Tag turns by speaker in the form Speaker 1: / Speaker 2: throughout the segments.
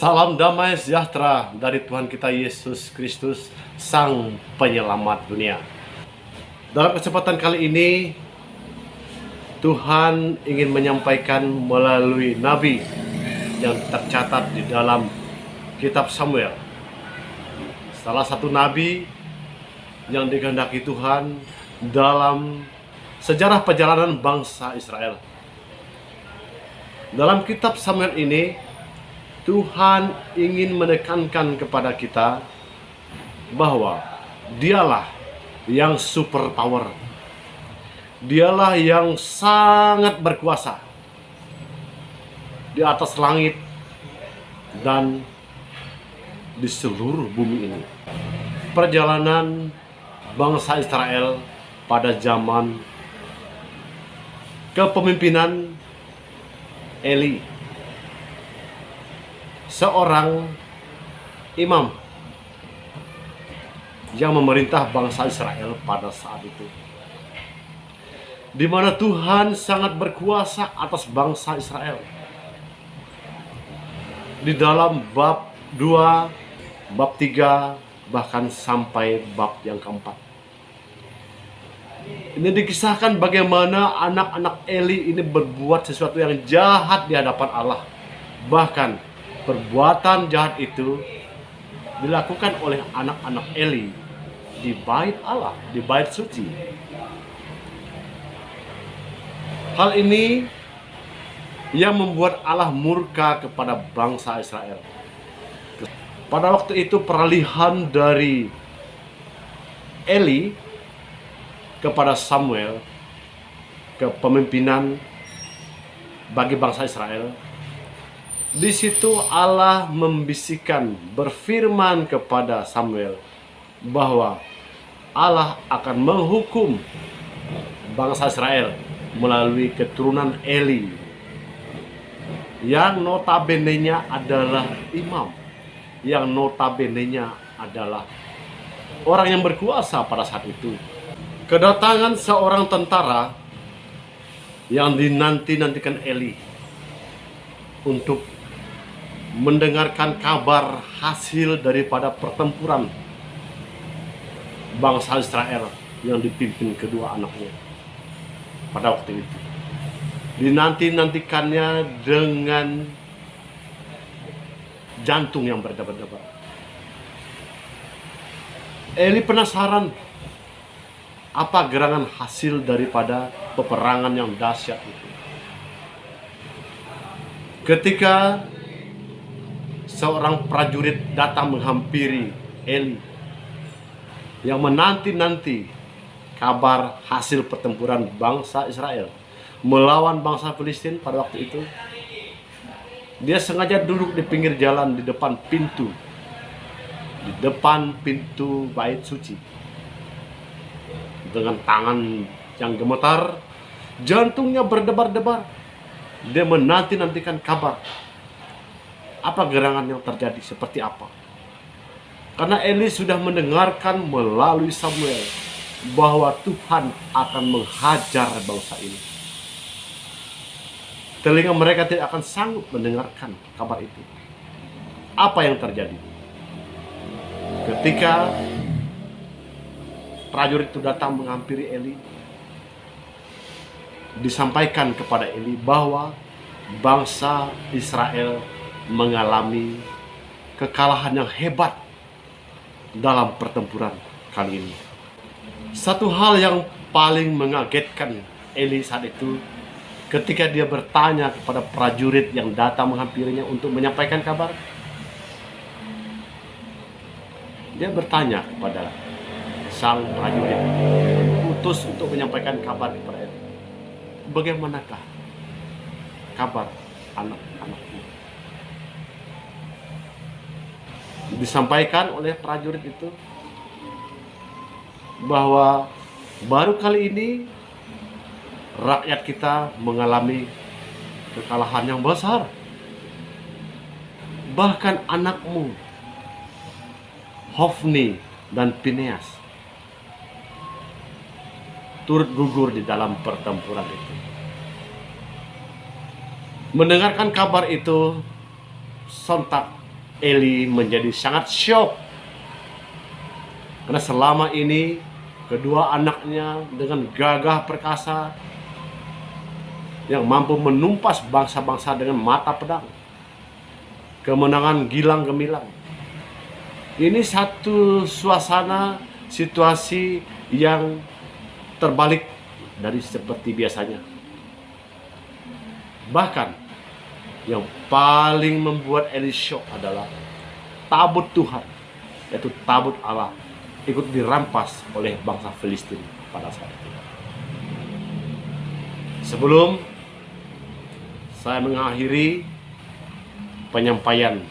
Speaker 1: Salam damai sejahtera dari Tuhan kita Yesus Kristus, Sang Penyelamat dunia. Dalam kesempatan kali ini, Tuhan ingin menyampaikan melalui Nabi yang tercatat di dalam kitab Samuel. Salah satu Nabi yang dikehendaki Tuhan dalam sejarah perjalanan bangsa Israel. Dalam kitab Samuel ini, Tuhan ingin menekankan kepada kita bahwa Dialah yang super power. Dialah yang sangat berkuasa di atas langit dan di seluruh bumi ini. Perjalanan bangsa Israel pada zaman kepemimpinan Eli, seorang imam yang memerintah bangsa Israel pada saat itu, di mana Tuhan sangat berkuasa atas bangsa Israel. Di dalam bab 2, bab 3, bahkan sampai bab yang keempat, ini dikisahkan bagaimana anak-anak Eli ini berbuat sesuatu yang jahat di hadapan Allah. Bahkan perbuatan jahat itu dilakukan oleh anak-anak Eli di bait Allah, di bait suci. Hal ini yang membuat Allah murka kepada bangsa Israel. Pada waktu itu peralihan dari Eli kepada Samuel, kepemimpinan bagi bangsa Israel. Di situ Allah membisikkan, berfirman kepada Samuel bahwa Allah akan menghukum bangsa Israel melalui keturunan Eli, yang notabene-nya adalah imam, yang notabene-nya adalah orang yang berkuasa pada saat itu. Kedatangan seorang tentara yang dinanti-nantikan Eli untuk mendengarkan kabar hasil daripada pertempuran bangsa Israel yang dipimpin kedua anaknya pada waktu itu. Dinanti-nantikannya dengan jantung yang berdebar-debar. Eli penasaran apa gerangan hasil daripada peperangan yang dahsyat itu. Ketika seorang prajurit datang menghampiri Eli yang menanti-nanti kabar hasil pertempuran bangsa Israel melawan bangsa Filistin pada waktu itu, dia sengaja duduk di pinggir jalan di depan pintu bait suci, dengan tangan yang gemetar, jantungnya berdebar-debar. Dia menanti-nantikan kabar apa gerangan yang terjadi, seperti apa. Karena Eli sudah mendengarkan melalui Samuel bahwa Tuhan akan menghajar bangsa ini. Telinga mereka tidak akan sanggup mendengarkan kabar itu. Apa yang terjadi? Ketika prajurit itu datang menghampiri Eli, disampaikan kepada Eli bahwa bangsa Israel mengalami kekalahan yang hebat dalam pertempuran kali ini. Satu hal yang paling mengagetkan Eli saat itu, ketika dia bertanya kepada prajurit yang datang menghampirinya untuk menyampaikan kabar, dia bertanya kepada sang prajurit utus untuk menyampaikan kabar kepada Eli, bagaimanakah kabar anak-anakmu? Disampaikan oleh prajurit itu bahwa baru kali ini rakyat kita mengalami kekalahan yang besar. Bahkan anakmu Hofni dan Pineas turut gugur di dalam pertempuran itu. Mendengarkan kabar itu, sontak Eli menjadi sangat syok. Karena selama ini kedua anaknya dengan gagah perkasa yang mampu menumpas bangsa-bangsa dengan mata pedang, kemenangan gilang gemilang. Ini satu suasana situasi yang terbalik dari seperti biasanya. Bahkan yang paling membuat Eli syok adalah tabut Tuhan, yaitu tabut Allah, ikut dirampas oleh bangsa Filistin pada saat itu. Sebelum saya mengakhiri penyampaian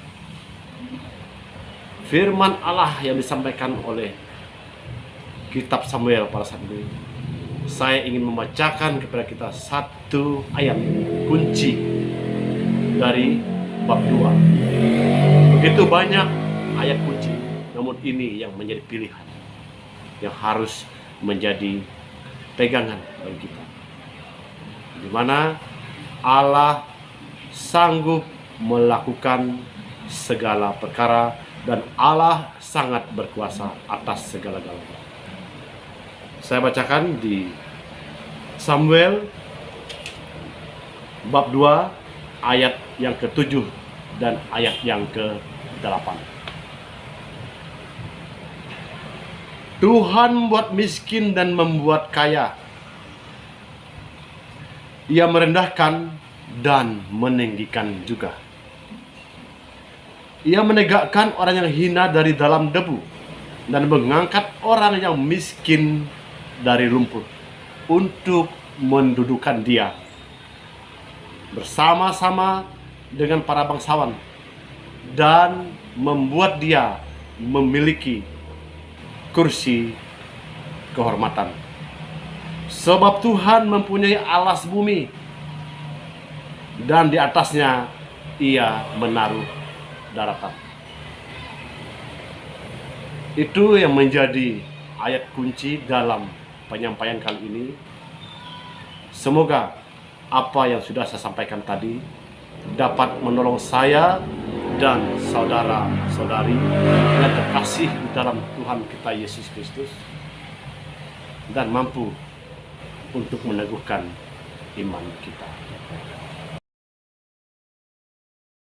Speaker 1: firman Allah yang disampaikan oleh kitab Samuel pada saat ini, saya ingin membacakan kepada kita satu ayat kunci dari bab 2. Begitu banyak ayat kunci, namun ini yang menjadi pilihan, yang harus menjadi pegangan bagi kita, di mana Allah sanggup melakukan segala perkara dan Allah sangat berkuasa atas segala-galanya. Saya bacakan di Samuel bab 2 ayat yang ke-7 dan ayat yang ke-8. Tuhan membuat miskin dan membuat kaya. Ia merendahkan dan meninggikan juga. Ia menegakkan orang yang hina dari dalam debu dan mengangkat orang yang miskin dari lumpur untuk mendudukan dia bersama-sama dengan para bangsawan dan membuat dia memiliki kursi kehormatan. Sebab Tuhan mempunyai alas bumi dan di atasnya ia menaruh daratan. Itu yang menjadi ayat kunci dalam penyampaian kali ini. Semoga apa yang sudah saya sampaikan tadi dapat menolong saya dan saudara-saudari yang terkasih di dalam Tuhan kita Yesus Kristus, dan mampu untuk meneguhkan iman kita.